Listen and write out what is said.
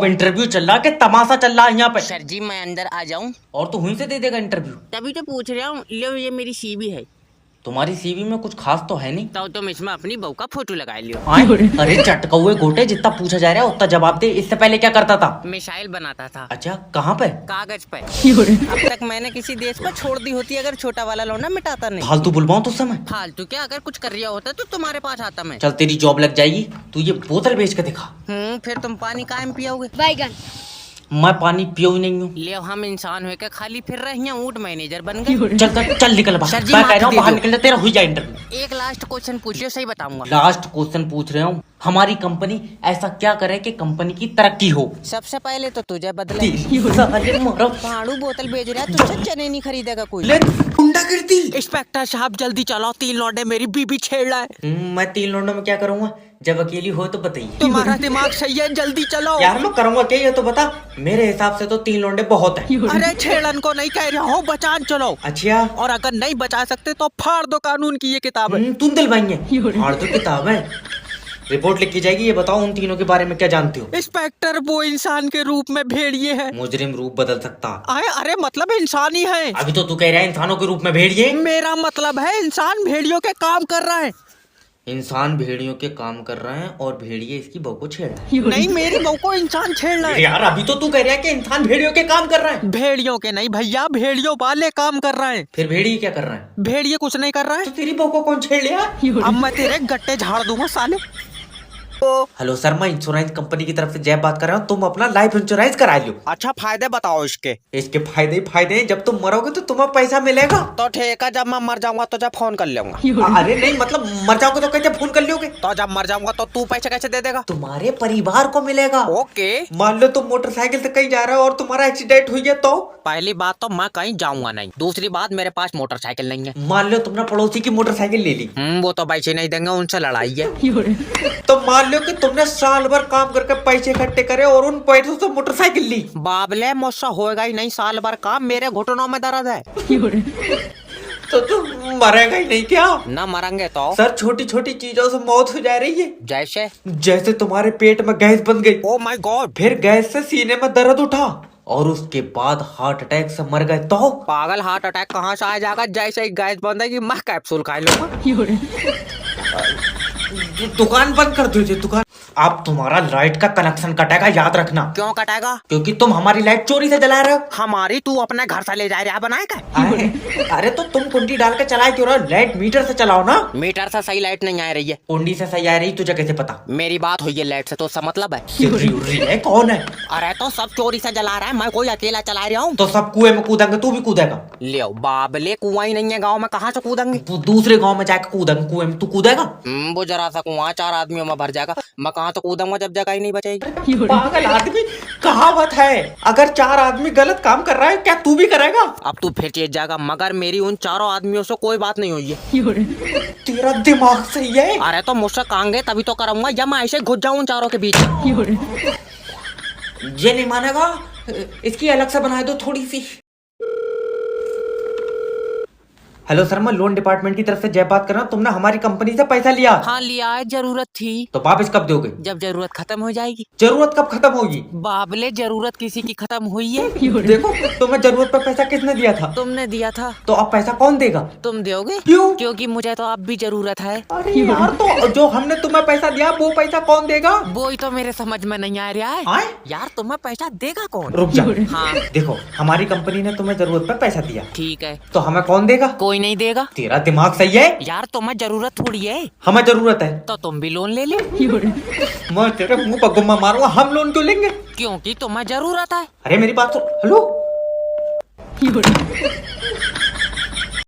Interview चल रहा कि तमाशा चल रहा है यहाँ पे। सर जी मैं अंदर आ जाऊं? और तू वहीं से दे देगा इंटरव्यू? तभी तो पूछ रहा हूँ। लो ये मेरी सीवी है। तुम्हारी सीवी में कुछ खास तो है नहीं। तो तुम इसमें अपनी बहू का फोटो लगा लियो। अरे चटकौए गोटे, जितना पूछा जा रहा है उतना जवाब दे। इससे पहले क्या करता था? मिसाइल बनाता था। अच्छा, कहाँ पे? कागज पे। अब तक मैंने किसी देश पर छोड़ दी होती अगर छोटा वाला लौंडा मिटाता नहीं। फालतू बुलवाऊं तो समय? फालतू क्या, अगर कुछ कर रहा होता तो तुम्हारे पास आता मैं। चल तेरी जॉब लग जाएगी। तू ये बोतल बेच के दिखा। फिर तुम पानी कायम पियोगे? बैगन। मैं पानी पियो ही नहीं हूँ। ले हम इंसान हो के खाली फिर रहे हैं, ऊँट मैनेजर बन गए। चल चल निकल बाहर। सर जी, मैं माफ कह रहा हूँ कीजिए। बाहर निकल जा, तेरा हुई जाए इंटरव्यू। एक लास्ट क्वेश्चन पूछियो, सही बताऊंगा। लास्ट क्वेश्चन पूछ रहे हूँ, हमारी कंपनी ऐसा क्या करे कि कंपनी की तरक्की हो? सबसे पहले तो तुझे बदले। साले मोरो। भाड़ू बोतल बेच रहा है, तुझसे चने नहीं खरीदेगा कोई। ले गुंडागर्दी। इंस्पेक्टर साहब जल्दी चलाओ, 3 लौंडे मेरी बीबी छेड़ रहा है। मैं 3 लौंडों में क्या करूंगा? जब अकेली हो तो बताइए। तुम्हारा दिमाग सही है, जल्दी चलो। यार मैं करूंगा क्या ये तो बता। मेरे हिसाब से तो 3 लौंडे बहुत है। अरे छेड़न को नहीं कह रहा हूँ, बचान चलो। अच्छा, और अगर नहीं बचा सकते तो फाड़ दो कानून की ये किताब है। तुम दिलवाएंगे? और तो किताब है, रिपोर्ट लिखी जाएगी। ये बताओ उन तीनों के बारे में क्या जानते हो? इंस्पेक्टर वो इंसान के रूप में भेड़िए है। मुजरिम रूप बदल सकता। अरे मतलब इंसान ही है। अभी तो तू कह रहा है इंसानों के रूप में भेड़िए। मेरा मतलब है इंसान भेड़ियों के काम कर रहा है। इंसान भेड़ियों के काम कर रहे हैं और भेड़िए इसकी बहू को छेड़ रहे हैं। नहीं, मेरी बहू को इंसान छेड़ रहा है। यार अभी तो तू कह रहा है कि इंसान भेड़ियों के काम कर रहे हैं। भेड़ियों के नहीं भैया, भेड़ियों वाले काम कर रहे हैं। फिर भेड़िए क्या कर रहे हैं? भेड़िए कुछ नहीं कर रहा है। तो तेरी बहू को कौन छेड़ लिया? अब मैं तेरे गट्टे झाड़ दूंगा साले। हेलो सर, मैं इंश्योरेंस कंपनी की तरफ से जय बात कर रहा हूँ। तुम अपना लाइफ इंश्योरेंस करा लो। अच्छा फायदे बताओ इसके। इसके फायदे ही फायदे हैं। जब तुम मरोगे तो तुम्हें पैसा मिलेगा। तो ठीक है, जब मैं मर जाऊंगा तो जब फोन कर लूंगा। अरे नहीं, मतलब मर जाओगे तो कैसे फोन कर लोगे? तो जब मर जाऊंगा तो तू पैसे कैसे दे देगा? तुम्हारे परिवार को मिलेगा। ओके। मान लो तुम मोटरसाइकिल से कहीं जा रहे हो और तुम्हारा एक्सीडेंट हुई है तो? पहली बात तो मैं कहीं जाऊंगा नहीं। दूसरी बात मेरे पास मोटरसाइकिल नहीं है। मान लो तुमने पड़ोसी की मोटरसाइकिल ले ली। वो तो पैसे नहीं देंगे, उनसे लड़ाई है। तो मान लो कि तुमने साल भर काम करके पैसे इकट्ठे करे और उन पैसों से मोटरसाइकिल ली। बाबले मुझसे होएगा ही नहीं साल भर काम, मेरे घुटनों में दर्द है। तो तुम मरेगा ही नहीं क्या? ना मरेंगे तो? सर छोटी छोटी चीजों से मौत हो जा रही है। जैसे? जैसे तुम्हारे पेट में गैस बन गई। Oh my God. फिर गैस से सीने में दर्द उठा और उसके बाद हार्ट अटैक से मर गए तो? पागल, हार्ट अटैक कहाँ से आ जाएगा? जैसे ही गैस बंदेगी मैं कैप्सूल खा लूंगा। दुकान बंद कर दो। दुकान। अब तुम्हारा लाइट का कनेक्शन कटेगा, याद रखना। क्यों कटेगा? क्योंकि तुम हमारी लाइट चोरी से जला रहे हो। हमारी तू अपने घर से ले जा रहा बनाएगा? अरे तो तुम कुंडी डाल के चलाए क्यों रहे हो? लाइट मीटर से चलाओ ना। मीटर से सही लाइट नहीं आ रही है। कुंडी से सही आ रही, तुझे कैसे पता? मेरी बात हुई है लाइट से तो उसका मतलब है। है कौन है? अरे तो सब चोरी से जला रहा है, मैं कोई अकेला चला रहा हूँ? तो सब कुएं में कूदेंगे, तू भी कूदेगा? ले बाबले, कुआं ही नहीं है गाँव में, कहाँ से कूदेंगे? तू दूसरे गांव में जाकर कूदेंगे कुएं में, तू कूदेगा? वो जरा सा कुआं 4 आदमियों में भर जाएगा, मैं कहाँ तो कूदूंगा जब जगह ही नहीं बचेगी। पागल आदमी, कहावत है अगर 4 आदमी गलत काम कर रहा है क्या तू भी करेगा? अब तू फिर चेत जाएगा, मगर मेरी उन 4 आदमियों से कोई बात नहीं हुई है। तेरा दिमाग सही है? अरे तो मुझसे कांगे तभी तो करूंगा, या मैं ऐसे घुस जाऊं उन 4 के बीच। ये नहीं मानेगा, इसकी अलग से बना दो थोड़ी सी। हेलो सर, मैं लोन डिपार्टमेंट की तरफ से जय बात कर रहा हूँ। तुमने हमारी कंपनी से पैसा लिया। हाँ लिया है, जरूरत थी। तो वापस कब दोगे? जब जरूरत खत्म हो जाएगी। जरूरत कब खत्म होगी? बाबले, जरूरत किसी की खत्म हुई है? देखो, तुम्हें जरूरत पर पैसा किसने दिया था? तुमने दिया था। तो अब पैसा कौन देगा? तुम दोगे? क्यों? क्योंकि मुझे तो अब भी जरूरत है। अरे यार, तो जो हमने तुम्हें पैसा दिया वो पैसा कौन देगा? वो ही तो मेरे समझ में नहीं आ रहा है। आए? यार तुम्हें पैसा देगा कौन? रुक जा। हाँ देखो, हमारी कंपनी ने तुम्हें जरूरत पर पैसा दिया, ठीक है। तो हमें कौन देगा? कोई नहीं देगा। तेरा दिमाग सही है? यार तुम्हें जरूरत थोड़ी है। हमें जरूरत है तो तुम भी लोन ले लो। मैं तेरे मुंह पर गुम्मा मारूंगा। हम लोन क्यों लेंगे? क्योंकि तुम्हें जरूरत है। अरे मेरी बात सुन। हेलो।